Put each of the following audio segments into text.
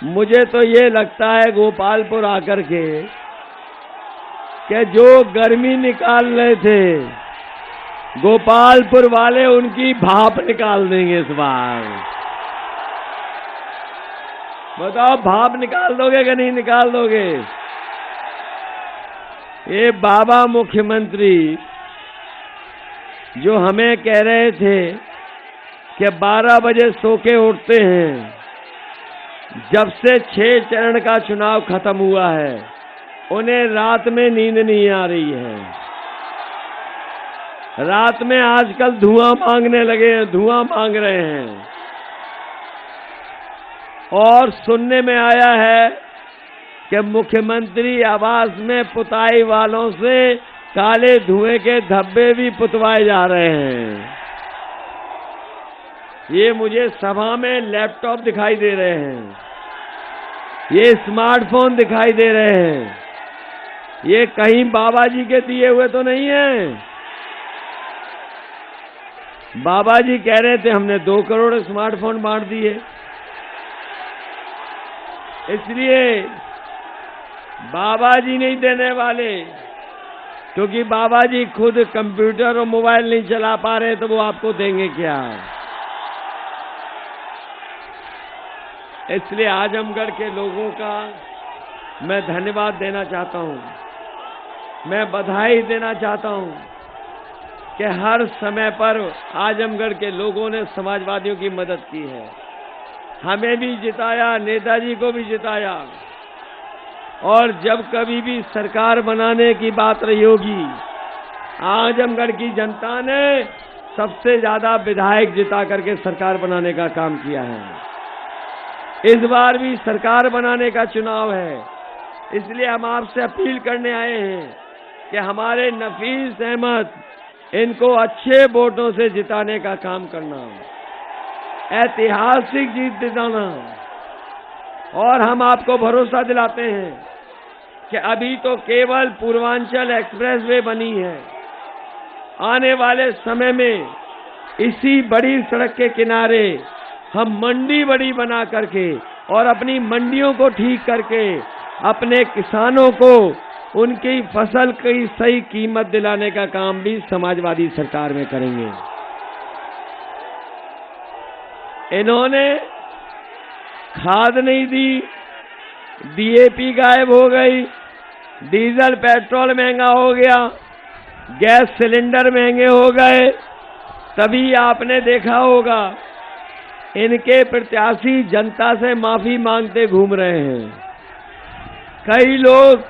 मुझे तो ये लगता है गोपालपुर आकर के कि जो गर्मी निकाल रहे थे गोपालपुर वाले उनकी भाप निकाल देंगे इस बार। बताओ भाप निकाल दोगे कि नहीं निकाल दोगे? ये बाबा मुख्यमंत्री जो हमें कह रहे थे कि 12 बजे सो के उठते हैं, जब से 6 चरण का चुनाव खत्म हुआ है उन्हें रात में नींद नहीं आ रही है। रात में आजकल धुआं मांगने लगे हैं, धुआं मांग रहे हैं। और सुनने में आया है कि मुख्यमंत्री आवास में पुताई वालों से काले धुएं के धब्बे भी पुतवाए जा रहे हैं। ये मुझे सभा में लैपटॉप दिखाई दे रहे हैं, ये स्मार्टफोन दिखाई दे रहे हैं। ये कहीं बाबा जी के दिए हुए तो नहीं है? बाबा जी कह रहे थे हमने 2 करोड़ स्मार्टफोन बांट दिए। इसलिए बाबा जी नहीं देने वाले, क्योंकि बाबा जी खुद कंप्यूटर और मोबाइल नहीं चला पा रहे, तो वो आपको देंगे क्या? इसलिए आजमगढ़ के लोगों का मैं धन्यवाद देना चाहता हूं, मैं बधाई देना चाहता हूं कि हर समय पर आजमगढ़ के लोगों ने समाजवादियों की मदद की है। हमें भी जिताया, नेताजी को भी जिताया, और जब कभी भी सरकार बनाने की बात रही होगी आजमगढ़ की जनता ने सबसे ज्यादा विधायक जिता करके सरकार बनाने का काम किया है। इस बार भी सरकार बनाने का चुनाव है, इसलिए हम आपसे अपील करने आए हैं कि हमारे नफीस अहमद इनको अच्छे वोटों से जिताने का काम करना, ऐतिहासिक जीत दिलाना। और हम आपको भरोसा दिलाते हैं कि अभी तो केवल पूर्वांचल एक्सप्रेसवे बनी है, आने वाले समय में इसी बड़ी सड़क के किनारे हम मंडी बड़ी बना करके और अपनी मंडियों को ठीक करके अपने किसानों को उनकी फसल की सही कीमत दिलाने का काम भी समाजवादी सरकार में करेंगे। इन्होंने खाद नहीं दी, डीएपी गायब हो गई, डीजल पेट्रोल महंगा हो गया, गैस सिलेंडर महंगे हो गए। तभी आपने देखा होगा इनके प्रत्याशी जनता से माफी मांगते घूम रहे हैं। कई लोग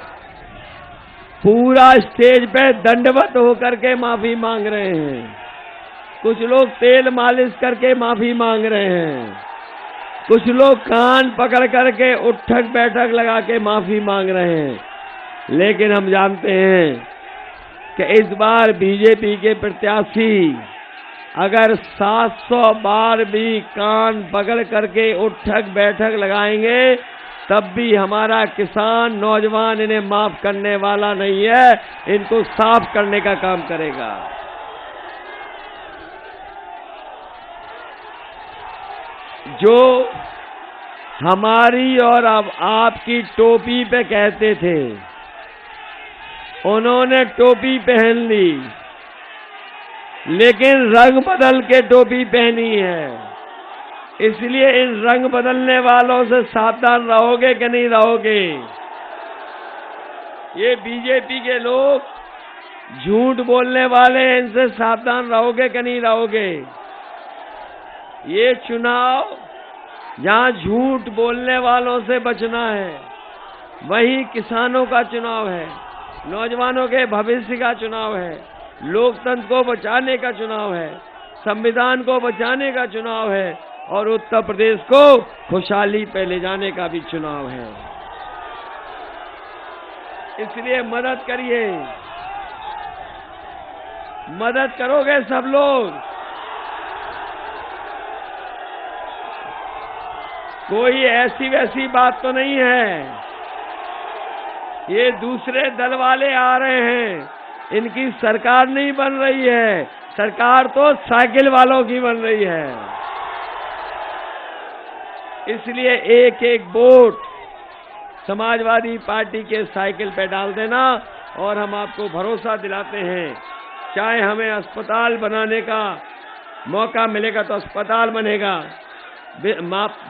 पूरा स्टेज पे दंडवत होकर के माफी मांग रहे हैं, कुछ लोग तेल मालिश करके माफी मांग रहे हैं, कुछ लोग कान पकड़ करके उठक बैठक लगा के माफी मांग रहे हैं। लेकिन हम जानते हैं कि इस बार बीजेपी के प्रत्याशी अगर 700 बार भी कान पकड़ करके उठक बैठक लगाएंगे तब भी हमारा किसान नौजवान इन्हें माफ करने वाला नहीं है, इनको साफ करने का काम करेगा। जो हमारी और अब आपकी टोपी पे कहते थे, उन्होंने टोपी पहन ली, लेकिन रंग बदल के टोपी पहनी है। इसलिए इन रंग बदलने वालों से सावधान रहोगे कि नहीं रहोगे? ये बीजेपी के लोग झूठ बोलने वाले, इनसे सावधान रहोगे कि नहीं रहोगे? ये चुनाव जहां झूठ बोलने वालों से बचना है, वहीं किसानों का चुनाव है, नौजवानों के भविष्य का चुनाव है, लोकतंत्र को बचाने का चुनाव है, संविधान को बचाने का चुनाव है, और उत्तर प्रदेश को खुशहाली पे ले जाने का भी चुनाव है। इसलिए मदद करिए, मदद करोगे सब लोग? कोई ऐसी वैसी बात तो नहीं है। ये दूसरे दल वाले आ रहे हैं, इनकी सरकार नहीं बन रही है, सरकार तो साइकिल वालों की बन रही है। इसलिए एक एक वोट समाजवादी पार्टी के साइकिल पे डाल देना और हम आपको भरोसा दिलाते हैं, चाहे हमें अस्पताल बनाने का मौका मिलेगा तो अस्पताल बनेगा,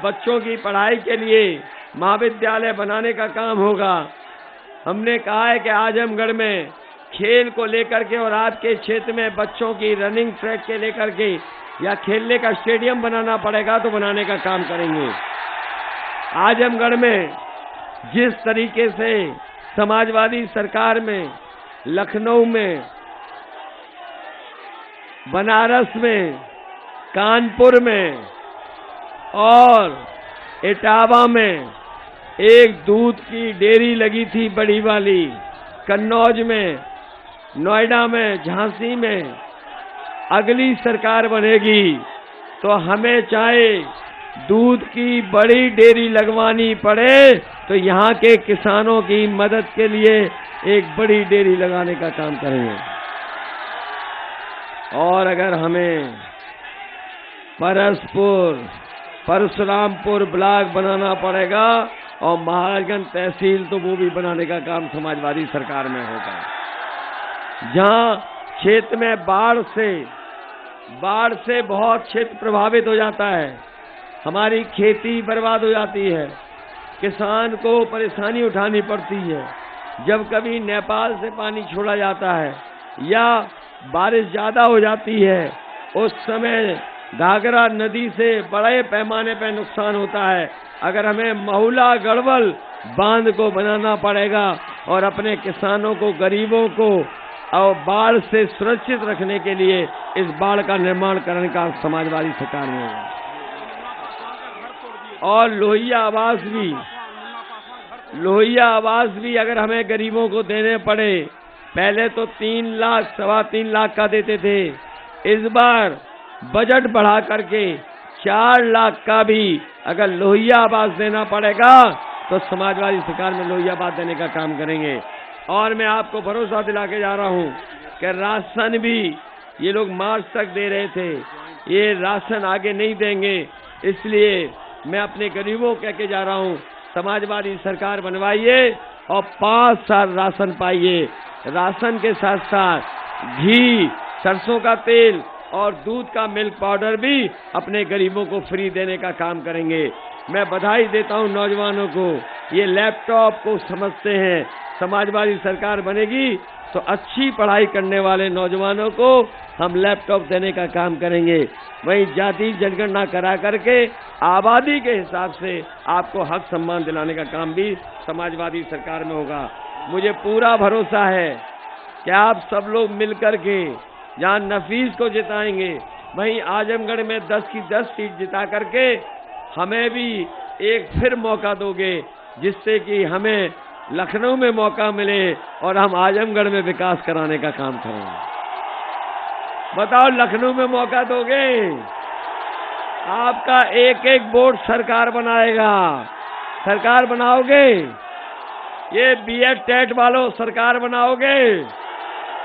बच्चों की पढ़ाई के लिए महाविद्यालय बनाने का काम होगा। हमने कहा है कि आजमगढ़ में खेल को लेकर के और आपके क्षेत्र में बच्चों की रनिंग ट्रैक के लेकर के या खेलने का स्टेडियम बनाना पड़ेगा तो बनाने का काम करेंगे। आजमगढ़ में जिस तरीके से समाजवादी सरकार में, लखनऊ में, बनारस में, कानपुर में और इटावा में एक दूध की डेयरी लगी थी बड़ी वाली, कन्नौज में, नोएडा में, झांसी में, अगली सरकार बनेगी तो हमें चाहे दूध की बड़ी डेयरी लगवानी पड़े तो यहाँ के किसानों की मदद के लिए एक बड़ी डेयरी लगाने का काम करेंगे। और अगर हमें परसपुर, परशुरामपुर ब्लॉक बनाना पड़ेगा और महाराजगंज तहसील तो वो भी बनाने का काम समाजवादी सरकार में होगा। जहां क्षेत्र में बाढ़ से बहुत क्षेत्र प्रभावित हो जाता है, हमारी खेती बर्बाद हो जाती है, किसान को परेशानी उठानी पड़ती है। जब कभी नेपाल से पानी छोड़ा जाता है या बारिश ज्यादा हो जाती है, उस समय घाघरा नदी से बड़े पैमाने पर नुकसान होता है। अगर हमें महुला गढ़वल बांध को बनाना पड़ेगा और अपने किसानों को, गरीबों को और बाढ़ से सुरक्षित रखने के लिए इस बाढ़ का निर्माण करने का समाजवादी सरकार में होगा। और लोहिया आवास भी अगर हमें गरीबों को देने पड़े, पहले तो 3 लाख, 3.25 लाख का देते थे, इस बार बजट बढ़ा करके 4 लाख का भी अगर लोहिया आवास देना पड़ेगा तो समाजवादी सरकार में लोहिया आवास देने का काम करेंगे। और मैं आपको भरोसा दिला के जा रहा हूं कि राशन भी ये लोग मार्च तक दे रहे थे, ये राशन आगे नहीं देंगे। इसलिए मैं अपने गरीबों को कह के जा रहा हूं, समाजवादी सरकार बनवाइए और 5 साल राशन पाइए। राशन के साथ साथ घी, सरसों का तेल और दूध का मिल्क पाउडर भी अपने गरीबों को फ्री देने का काम करेंगे। मैं बधाई देता हूं नौजवानों को, ये लैपटॉप को समझते हैं। समाजवादी सरकार बनेगी तो अच्छी पढ़ाई करने वाले नौजवानों को हम लैपटॉप देने का काम करेंगे। वहीं जाति जनगणना करा करके आबादी के हिसाब से आपको हक सम्मान दिलाने का काम भी समाजवादी सरकार में होगा। मुझे पूरा भरोसा है कि आप सब लोग मिलकर के जहां नफीस को जिताएंगे, वहीं आजमगढ़ में 10 की 10 सीट जिता करके हमें भी एक फिर मौका दोगे, जिससे कि हमें लखनऊ में मौका मिले और हम आजमगढ़ में विकास कराने का काम करेंगे। बताओ, लखनऊ में मौका दोगे? आपका एक एक वोट सरकार बनाएगा। सरकार बनाओगे? ये बीएड टेट वालों सरकार बनाओगे?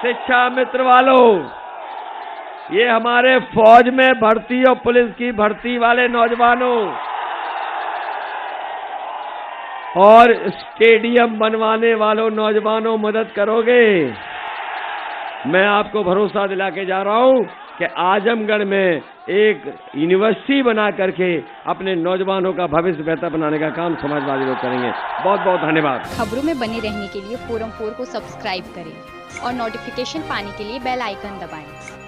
शिक्षा मित्र वालों, ये हमारे फौज में भर्ती और पुलिस की भर्ती वाले नौजवानों और स्टेडियम बनवाने वालों नौजवानों, मदद करोगे? मैं आपको भरोसा दिला के जा रहा हूं कि आजमगढ़ में एक यूनिवर्सिटी बना करके अपने नौजवानों का भविष्य बेहतर बनाने का काम समाजवादी लोग करेंगे। बहुत बहुत धन्यवाद। खबरों में बने रहने के लिए फोरम 4 को सब्सक्राइब करें और नोटिफिकेशन पाने के लिए बेल आइकन दबाएं।